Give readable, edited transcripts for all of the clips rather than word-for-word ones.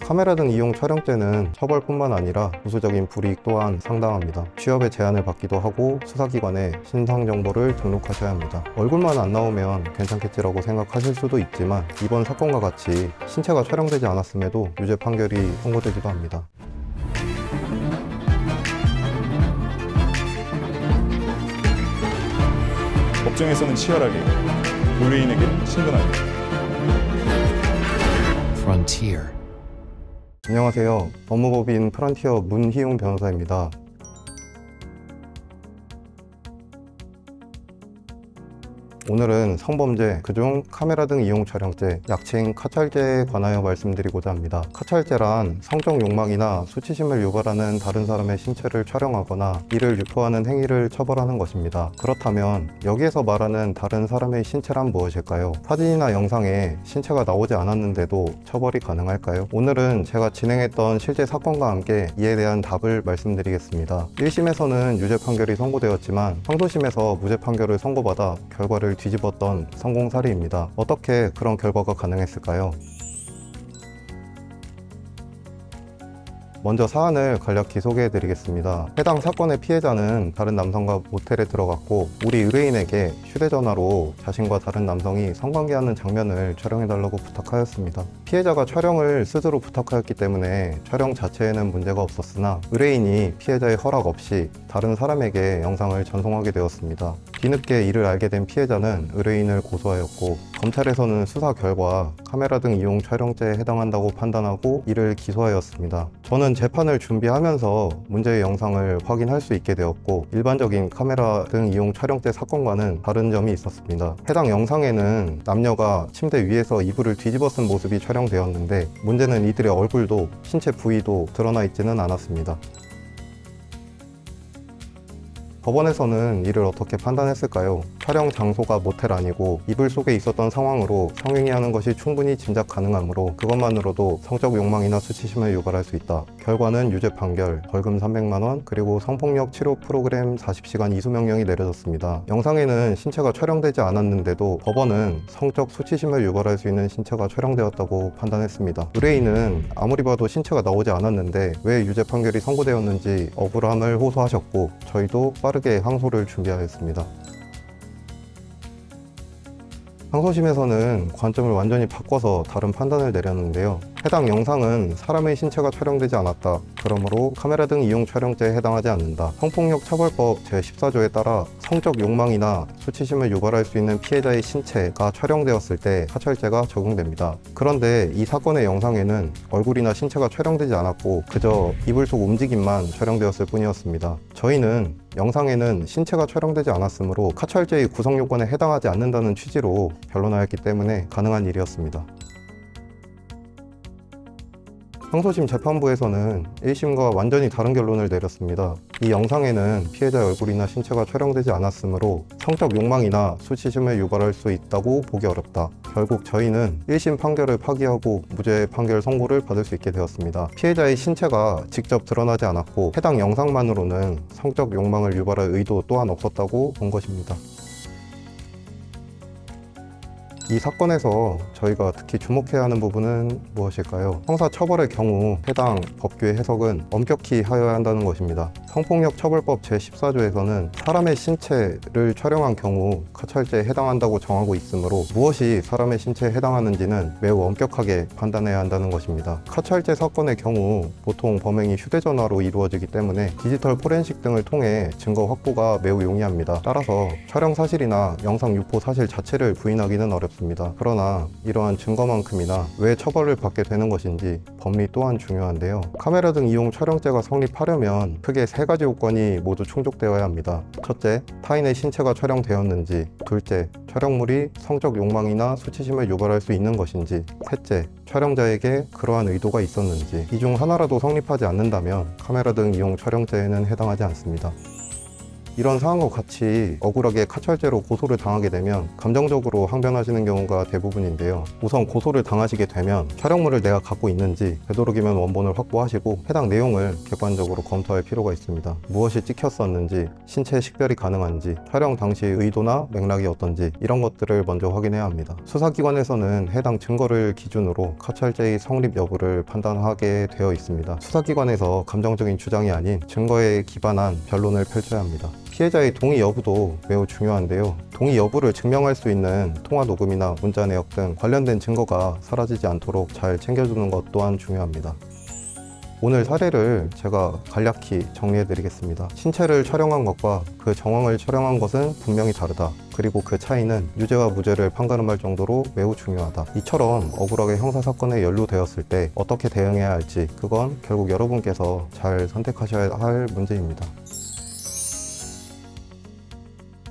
카메라 등 이용 촬영죄는 처벌뿐만 아니라 부수적인 불이익 또한 상당합니다. 취업에 제한을 받기도 하고 수사기관에 신상 정보를 등록하셔야 합니다. 얼굴만 안 나오면 괜찮겠지라고 생각하실 수도 있지만 이번 사건과 같이 신체가 촬영되지 않았음에도 유죄 판결이 선고되기도 합니다. 법정에서는 치열하게, 의뢰인에게는 친근하게. Frontier. 안녕하세요. 법무법인 프런티어 문희용 변호사입니다. 오늘은 성범죄, 그중 카메라 등 이용 촬영죄, 약칭 카찰죄에 관하여 말씀드리고자 합니다. 카찰죄란 성적 욕망이나 수치심을 유발하는 다른 사람의 신체를 촬영하거나 이를 유포하는 행위를 처벌하는 것입니다. 그렇다면 여기에서 말하는 다른 사람의 신체란 무엇일까요? 사진이나 영상에 신체가 나오지 않았는데도 처벌이 가능할까요? 오늘은 제가 진행했던 실제 사건과 함께 이에 대한 답을 말씀드리겠습니다. 1심에서는 유죄 판결이 선고되었지만 상도심에서 무죄 판결을 선고받아 결과를 뒤집었던 성공 사례입니다. 어떻게 그런 결과가 가능했을까요? 먼저 사안을 간략히 소개해 드리겠습니다. 해당 사건의 피해자는 다른 남성과 모텔에 들어갔고 우리 의뢰인에게 휴대전화로 자신과 다른 남성이 성관계하는 장면을 촬영해 달라고 부탁하였습니다. 피해자가 촬영을 스스로 부탁하였기 때문에 촬영 자체에는 문제가 없었으나 의뢰인이 피해자의 허락 없이 다른 사람에게 영상을 전송하게 되었습니다. 뒤늦게 이를 알게 된 피해자는 의뢰인을 고소하였고 검찰에서는 수사 결과 카메라 등 이용 촬영죄에 해당한다고 판단하고 이를 기소하였습니다. 저는 재판을 준비하면서 문제의 영상을 확인할 수 있게 되었고 일반적인 카메라 등 이용 촬영죄 사건과는 다른 점이 있었습니다. 해당 영상에는 남녀가 침대 위에서 이불을 뒤집어 쓴 모습이 촬영되었는데 문제는 이들의 얼굴도 신체 부위도 드러나 있지는 않았습니다. 법원에서는 이를 어떻게 판단했을까요? 촬영 장소가 모텔 아니고 이불 속에 있었던 상황으로 성행위하는 것이 충분히 짐작 가능하므로 그것만으로도 성적 욕망이나 수치심을 유발할 수 있다. 결과는 유죄 판결, 벌금 300만 원, 그리고 성폭력 치료 프로그램 40시간 이수 명령이 내려졌습니다. 영상에는 신체가 촬영되지 않았는데도 법원은 성적 수치심을 유발할 수 있는 신체가 촬영되었다고 판단했습니다. 의뢰인은 아무리 봐도 신체가 나오지 않았는데 왜 유죄 판결이 선고되었는지 억울함을 호소하셨고 저희도 빠르게 항소를 준비하였습니다. 항소심에서는 관점을 완전히 바꿔서 다른 판단을 내렸는데요. 해당 영상은 사람의 신체가 촬영되지 않았다. 그러므로 카메라 등 이용 촬영죄에 해당하지 않는다. 성폭력 처벌법 제14조에 따라 성적 욕망이나 수치심을 유발할 수 있는 피해자의 신체가 촬영되었을 때 카찰죄가 적용됩니다. 그런데 이 사건의 영상에는 얼굴이나 신체가 촬영되지 않았고 그저 이불 속 움직임만 촬영되었을 뿐이었습니다. 저희는 영상에는 신체가 촬영되지 않았으므로 카찰죄의 구성 요건에 해당하지 않는다는 취지로 변론하였기 때문에 가능한 일이었습니다. 항소심 재판부에서는 1심과 완전히 다른 결론을 내렸습니다. 이 영상에는 피해자의 얼굴이나 신체가 촬영되지 않았으므로 성적 욕망이나 수치심을 유발할 수 있다고 보기 어렵다. 결국 저희는 1심 판결을 파기하고 무죄 판결 선고를 받을 수 있게 되었습니다. 피해자의 신체가 직접 드러나지 않았고 해당 영상만으로는 성적 욕망을 유발할 의도 또한 없었다고 본 것입니다. 이 사건에서 저희가 특히 주목해야 하는 부분은 무엇일까요? 형사처벌의 경우 해당 법규의 해석은 엄격히 하여야 한다는 것입니다. 성폭력 처벌법 제14조에서는 사람의 신체를 촬영한 경우 카찰죄에 해당한다고 정하고 있으므로 무엇이 사람의 신체에 해당하는지는 매우 엄격하게 판단해야 한다는 것입니다. 카찰죄 사건의 경우 보통 범행이 휴대전화로 이루어지기 때문에 디지털 포렌식 등을 통해 증거 확보가 매우 용이합니다. 따라서 촬영 사실이나 영상 유포 사실 자체를 부인하기는 어렵습니다. 그러나 이러한 증거만큼이나 왜 처벌을 받게 되는 것인지 법리 또한 중요한데요. 카메라 등 이용 촬영죄가 성립하려면 크게 세 가지 요건이 모두 충족되어야 합니다. 첫째, 타인의 신체가 촬영되었는지. 둘째, 촬영물이 성적 욕망이나 수치심을 유발할 수 있는 것인지. 셋째, 촬영자에게 그러한 의도가 있었는지. 이 중 하나라도 성립하지 않는다면 카메라 등 이용 촬영죄에는 해당하지 않습니다. 이런 상황과 같이 억울하게 카찰죄로 고소를 당하게 되면 감정적으로 항변하시는 경우가 대부분인데요. 우선 고소를 당하시게 되면 촬영물을 내가 갖고 있는지 되도록이면 원본을 확보하시고 해당 내용을 객관적으로 검토할 필요가 있습니다. 무엇이 찍혔었는지, 신체 식별이 가능한지, 촬영 당시의 의도나 맥락이 어떤지 이런 것들을 먼저 확인해야 합니다. 수사기관에서는 해당 증거를 기준으로 카찰죄의 성립 여부를 판단하게 되어 있습니다. 수사기관에서 감정적인 주장이 아닌 증거에 기반한 변론을 펼쳐야 합니다. 피해자의 동의 여부도 매우 중요한데요. 동의 여부를 증명할 수 있는 통화 녹음이나 문자 내역 등 관련된 증거가 사라지지 않도록 잘 챙겨주는 것 또한 중요합니다. 오늘 사례를 제가 간략히 정리해 드리겠습니다. 신체를 촬영한 것과 그 정황을 촬영한 것은 분명히 다르다. 그리고 그 차이는 유죄와 무죄를 판가름할 정도로 매우 중요하다. 이처럼 억울하게 형사사건에 연루되었을 때 어떻게 대응해야 할지 그건 결국 여러분께서 잘 선택하셔야 할 문제입니다.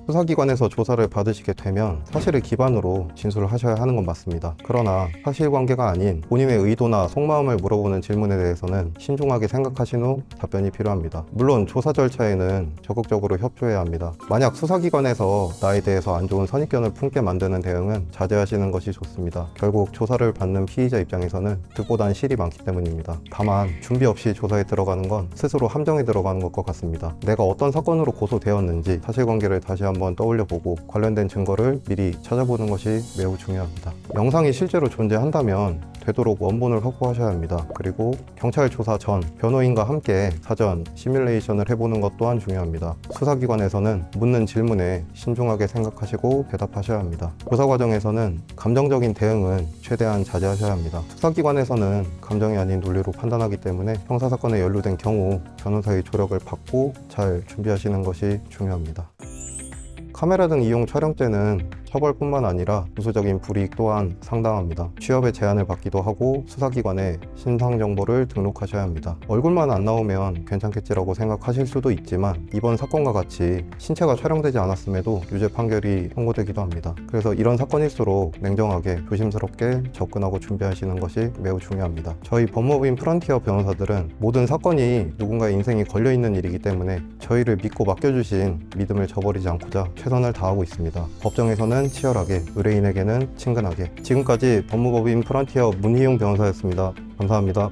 수사기관에서 조사를 받으시게 되면 사실을 기반으로 진술을 하셔야 하는 건 맞습니다. 그러나 사실관계가 아닌 본인의 의도나 속마음을 물어보는 질문에 대해서는 신중하게 생각하신 후 답변이 필요합니다. 물론 조사 절차에는 적극적으로 협조해야 합니다. 만약 수사기관에서 나에 대해서 안 좋은 선입견을 품게 만드는 대응은 자제하시는 것이 좋습니다. 결국 조사를 받는 피의자 입장에서는 득보단 실이 많기 때문입니다. 다만 준비 없이 조사에 들어가는 건 스스로 함정에 들어가는 것과 같습니다. 내가 어떤 사건으로 고소되었는지 사실관계를 다시 한번 떠올려보고 관련된 증거를 미리 찾아보는 것이 매우 중요합니다. 영상이 실제로 존재한다면 되도록 원본을 확보하셔야 합니다. 그리고 경찰 조사 전 변호인과 함께 사전 시뮬레이션을 해보는 것 또한 중요합니다. 수사기관에서는 묻는 질문에 신중하게 생각하시고 대답하셔야 합니다. 조사 과정에서는 감정적인 대응은 최대한 자제하셔야 합니다. 수사기관에서는 감정이 아닌 논리로 판단하기 때문에 형사사건에 연루된 경우 변호사의 조력을 받고 잘 준비하시는 것이 중요합니다. 카메라 등 이용 촬영죄는 처벌뿐만 아니라 부수적인 불이익 또한 상당합니다. 취업에 제한을 받기도 하고 수사기관에 신상 정보를 등록하셔야 합니다. 얼굴만 안 나오면 괜찮겠지라고 생각하실 수도 있지만 이번 사건과 같이 신체가 촬영되지 않았음에도 유죄 판결이 선고되기도 합니다. 그래서 이런 사건일수록 냉정하게 조심스럽게 접근하고 준비하시는 것이 매우 중요합니다. 저희 법무부인 프런티어 변호사들은 모든 사건이 누군가의 인생이 걸려있는 일이기 때문에 저희를 믿고 맡겨주신 믿음을 저버리지 않고자 최선을 다하고 있습니다. 법정에서는 치열하게, 의뢰인에게는 친근하게. 지금까지 법무법인 프런티어 문희용 변호사였습니다. 감사합니다.